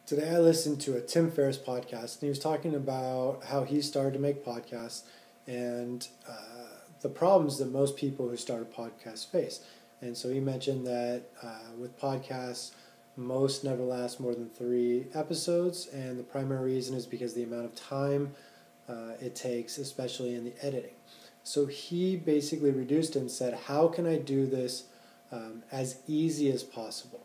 Today I listened to a Tim Ferriss podcast, and he was talking about how he started to make podcasts and the problems that most people who start a podcast face. And so he mentioned that with podcasts, most never last more than 3 episodes, and the primary reason is because the amount of time it takes, especially in the editing. So he basically reduced it and said, how can I do this as easy as possible?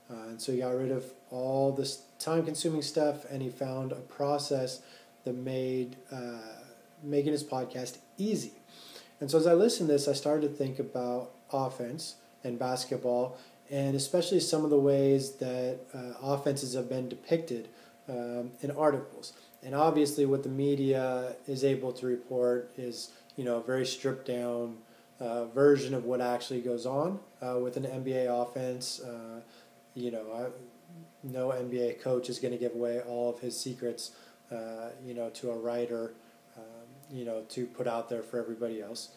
And so he got rid of all this time-consuming stuff, and he found a process that made making his podcast easy. And so as I listened to this, I started to think about offense and basketball, and especially some of the ways that offenses have been depicted in articles. And obviously what the media is able to report is, a very stripped-down version of what actually goes on with an NBA offense. No NBA coach is going to give away all of his secrets, to a writer, to put out there for everybody else.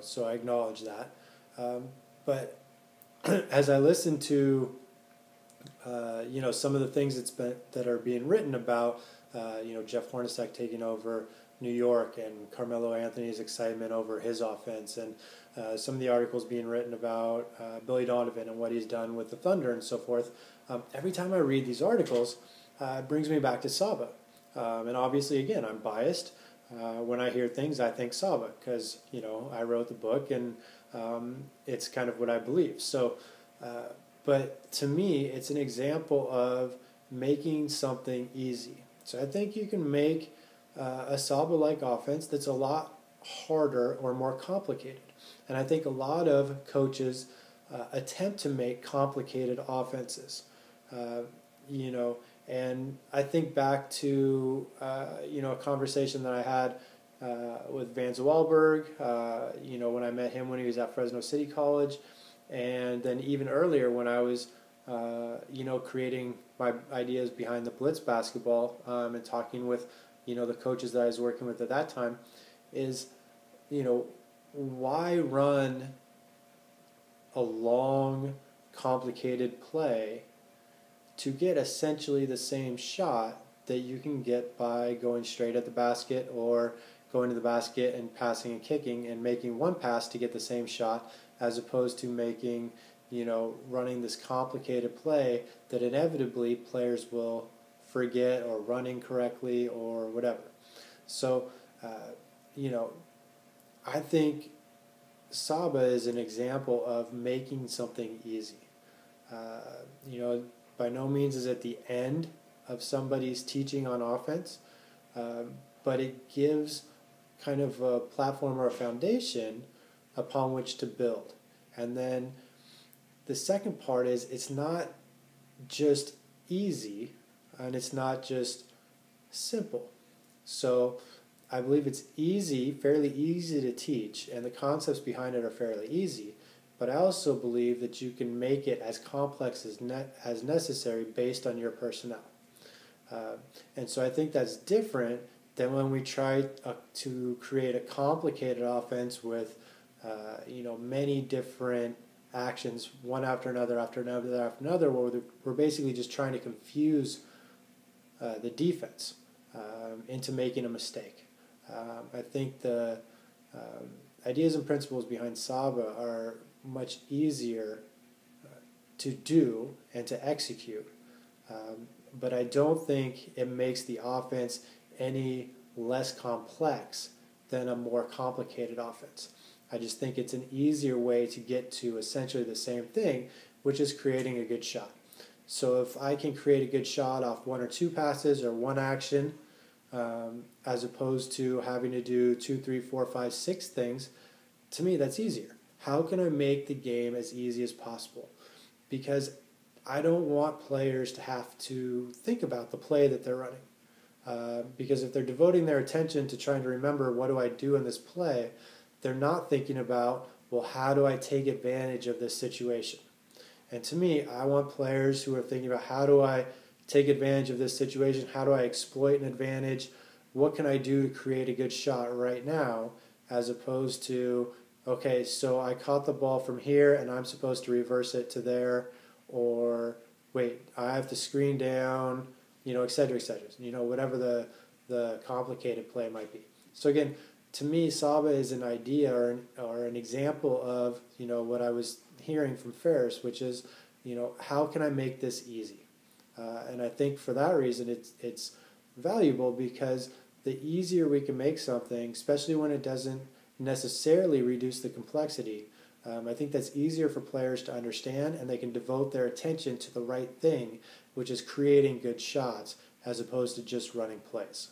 So I acknowledge that. But as I listen to, some of the things that are being written about, Jeff Hornacek taking over New York and Carmelo Anthony's excitement over his offense, and some of the articles being written about Billy Donovan and what he's done with the Thunder and so forth. Every time I read these articles, it brings me back to SABA. And obviously, again, I'm biased. When I hear things, I think SABA because, I wrote the book and it's kind of what I believe. So, but to me, it's an example of making something easy. So I think you can make a SABA-like offense that's a lot harder or more complicated. And I think a lot of coaches attempt to make complicated offenses, and I think back to, a conversation that I had with Van Zwalberg, when I met him when he was at Fresno City College, and then even earlier when I was, creating my ideas behind the Blitz basketball and talking with, the coaches that I was working with at that time, is, why run a long, complicated play to get essentially the same shot that you can get by going straight at the basket or going to the basket and passing and kicking and making one pass to get the same shot, as opposed to making, running this complicated play that inevitably players will forget or run incorrectly or whatever. So, I think SABA is an example of making something easy. By no means is it the end of somebody's teaching on offense, but it gives kind of a platform or a foundation upon which to build. And then the second part is it's not just easy and it's not just simple. So I believe it's fairly easy to teach, and the concepts behind it are fairly easy. But I also believe that you can make it as complex as necessary based on your personnel. And so I think that's different than when we try to create a complicated offense with, many different actions, one after another, where we're basically just trying to confuse the defense into making a mistake. I think the ideas and principles behind SABA are much easier to do and to execute, but I don't think it makes the offense any less complex than a more complicated offense. I just think it's an easier way to get to essentially the same thing, which is creating a good shot. So if I can create a good shot off 1 or 2 passes or one action, as opposed to having to do 2, 3, 4, 5, 6 things, to me that's easier. How can I make the game as easy as possible? Because I don't want players to have to think about the play that they're running. Because if they're devoting their attention to trying to remember what do I do in this play, they're not thinking about, well, how do I take advantage of this situation? And to me, I want players who are thinking about, how do I take advantage of this situation? How do I exploit an advantage? What can I do to create a good shot right now? As opposed to, okay, so I caught the ball from here and I'm supposed to reverse it to there, or wait, I have to screen down, et cetera, whatever the complicated play might be. So again, to me, SABA is an idea or an example of, what I was hearing from Ferris, which is, how can I make this easy? And I think for that reason, it's valuable because the easier we can make something, especially when it doesn't necessarily reduce the complexity, I think that's easier for players to understand, and they can devote their attention to the right thing, which is creating good shots as opposed to just running plays.